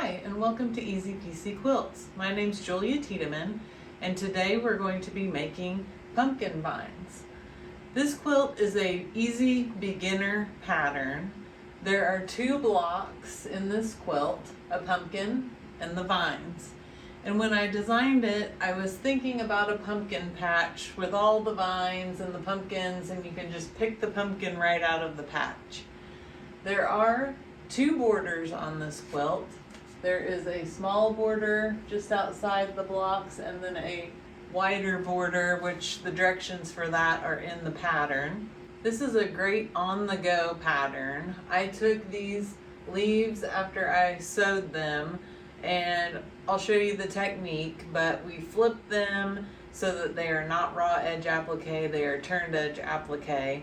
Hi, and welcome to Easy Piecy Quilts. My name's Juliah Tiedemann, and today we're going to be making pumpkin vines. This quilt is a easy beginner pattern. There are two blocks in this quilt, a pumpkin and the vines. And when I designed it, I was thinking about a pumpkin patch with all the vines and the pumpkins, and you can just pick the pumpkin right out of the patch. There are two borders on this quilt. There is a small border just outside the blocks and then a wider border, which the directions for that are in the pattern. This is a great on-the-go pattern. I took these leaves after I sewed them, and I'll show you the technique, but we flip them so that they are not raw edge applique, they are turned edge applique.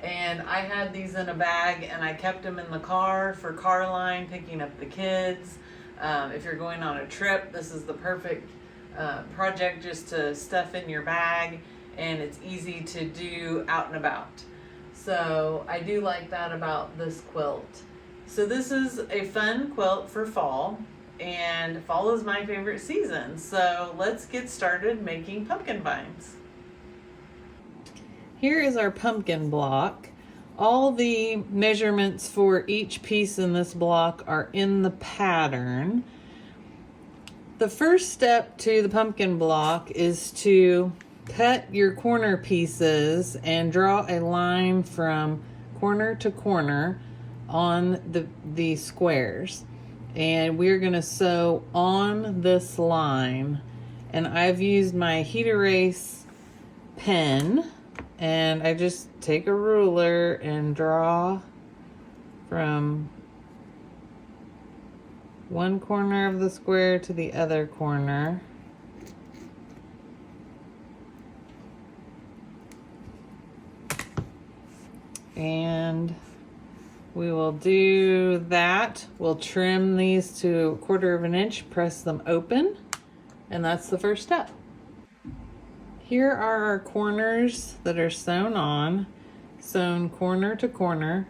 And I had these in a bag and I kept them in the car for car line, picking up the kids. If you're going on a trip, this is the perfect project just to stuff in your bag, and it's easy to do out and about. So I do like that about this quilt. So this is a fun quilt for fall, and fall is my favorite season. So let's get started making pumpkin vines. Here is our pumpkin block. All the measurements for each piece in this block are in the pattern. The first step to the pumpkin block is to cut your corner pieces and draw a line from corner to corner on the squares. And we're gonna sew on this line. And I've used my heat erase pen, and I just take a ruler and draw from one corner of the square to the other corner. And we will do that. We'll trim these to 1/4 of an inch, press them open, and that's the first step. Here are our corners that are sewn on, sewn corner to corner,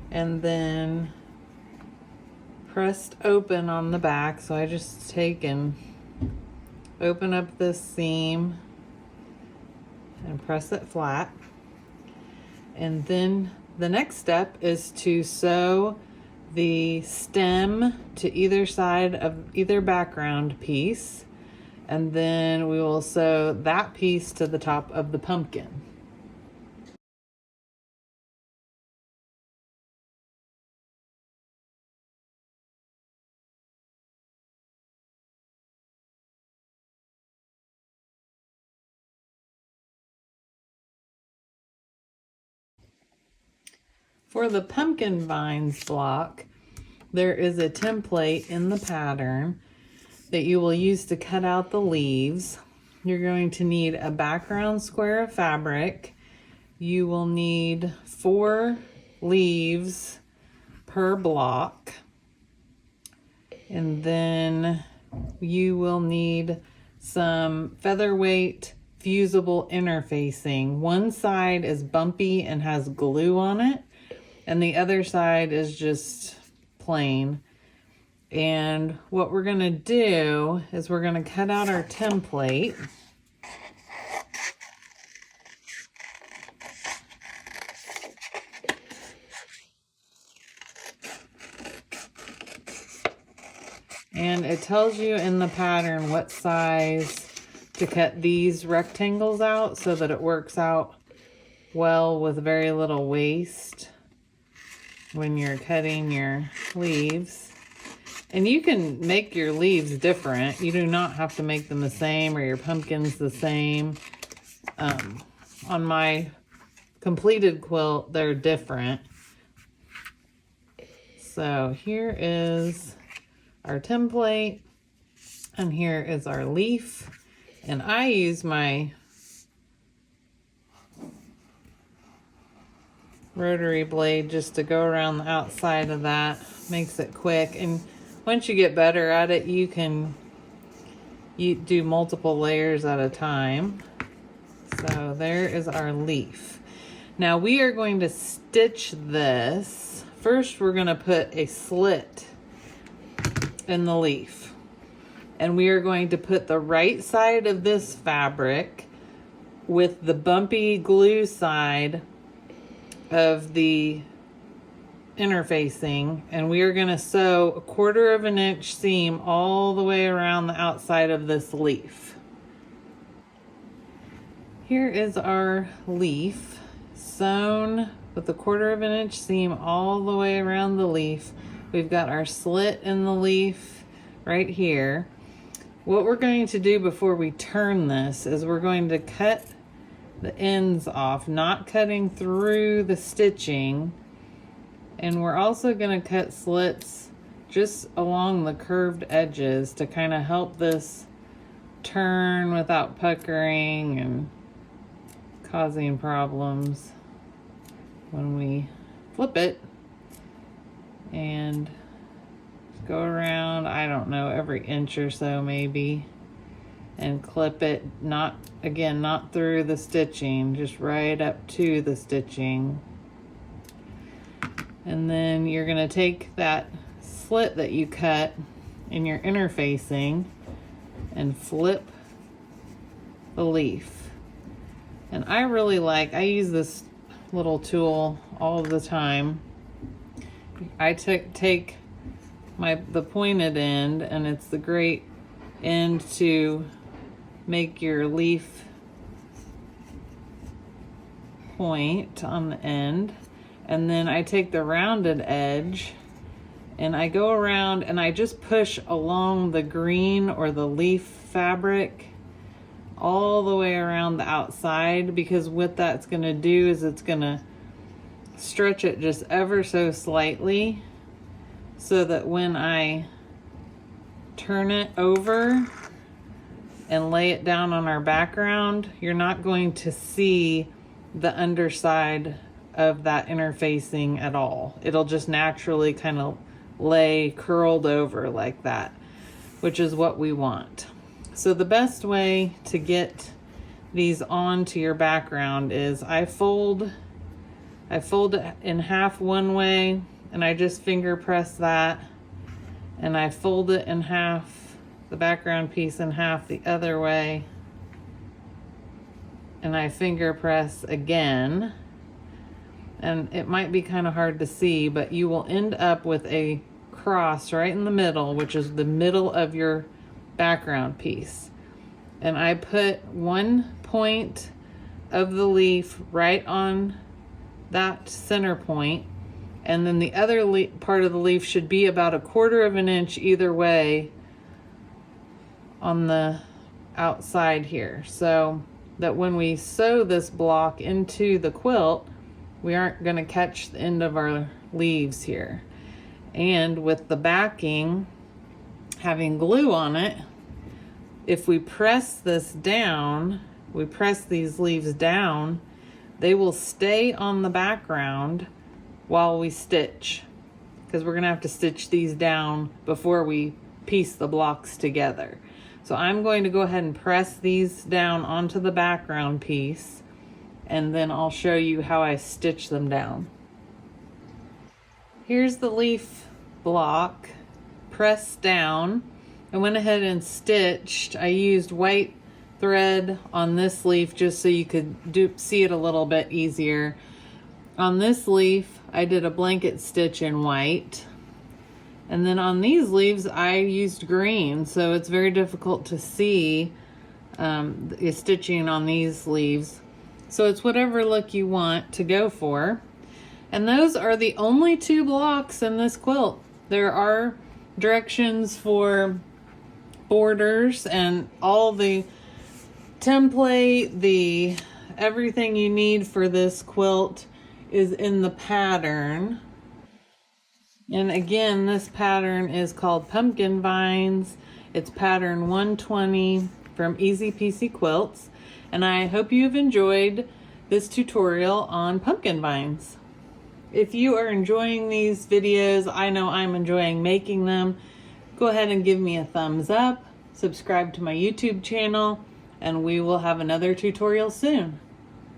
and then pressed open on the back. So I just take and open up this seam and press it flat. And then the next step is to sew the stem to either side of either background piece. And then we will sew that piece to the top of the pumpkin. For the pumpkin vines block, there is a template in the pattern that you will use to cut out the leaves. You're going to need a background square of fabric. You will need 4 leaves per block. And then you will need some featherweight fusible interfacing. One side is bumpy and has glue on it, and the other side is just plain. And what we're gonna do is we're gonna cut out our template. And it tells you in the pattern what size to cut these rectangles out so that it works out well with very little waste when you're cutting your leaves. And you can make your leaves different. You do not have to make them the same or your pumpkins the same. On my completed quilt, they're different. So here is our template, and here is our leaf. And I use my rotary blade just to go around the outside of that. Makes it quick. And once you get better at it, you do multiple layers at a time. So there is our leaf. Now we are going to stitch this. First, we're going to put a slit in the leaf. And we are going to put the right side of this fabric with the bumpy glue side of the interfacing, and we are going to sew a 1/4 inch seam all the way around the outside of this leaf. Here is our leaf sewn with a 1/4 inch seam all the way around the leaf. We've got our slit in the leaf right here. What we're going to do before we turn this is we're going to cut the ends off, not cutting through the stitching. And we're also going to cut slits just along the curved edges to kind of help this turn without puckering and causing problems when we flip it. And go around, I don't know, every inch or so maybe, and clip it, not through the stitching, just right up to the stitching. And then you're going to take that slit that you cut in your interfacing and flip the leaf. And I use this little tool all the time. I take the pointed end, and it's the great end to make your leaf point on the end. And then I take the rounded edge and I go around and I just push along the green or the leaf fabric all the way around the outside, because what that's going to do is it's going to stretch it just ever so slightly, so that when I turn it over and lay it down on our background, you're not going to see the underside of that interfacing at all. It'll just naturally kind of lay curled over like that, which is what we want. So the best way to get these onto your background is I fold it in half one way, and I just finger press that, and I fold it in half, the background piece in half the other way, and I finger press again. And it might be kind of hard to see, but you will end up with a cross right in the middle, which is the middle of your background piece. And I put one point of the leaf right on that center point, and then the other part of the leaf should be about 1/4 inch either way on the outside here, so that when we sew this block into the quilt, we aren't going to catch the end of our leaves here. And with the backing having glue on it, if we press this down, we press these leaves down, they will stay on the background while we stitch, because we're going to have to stitch these down before we piece the blocks together. So I'm going to go ahead and press these down onto the background piece, and then I'll show you how I stitch them down. Here's the leaf block pressed down. I went ahead and stitched. I used white thread on this leaf just so you could see it a little bit easier. On this leaf, I did a blanket stitch in white. And then on these leaves, I used green, so it's very difficult to see the stitching on these leaves. So it's whatever look you want to go for. And those are the only 2 blocks in this quilt. There are directions for borders and all the template, everything you need for this quilt is in the pattern. And again, this pattern is called Pumpkin Vines. It's pattern 120 from Piecy Quilts. And I hope you've enjoyed this tutorial on pumpkin vines. If you are enjoying these videos, I know I'm enjoying making them. Go ahead and give me a thumbs up, subscribe to my YouTube channel, and we will have another tutorial soon.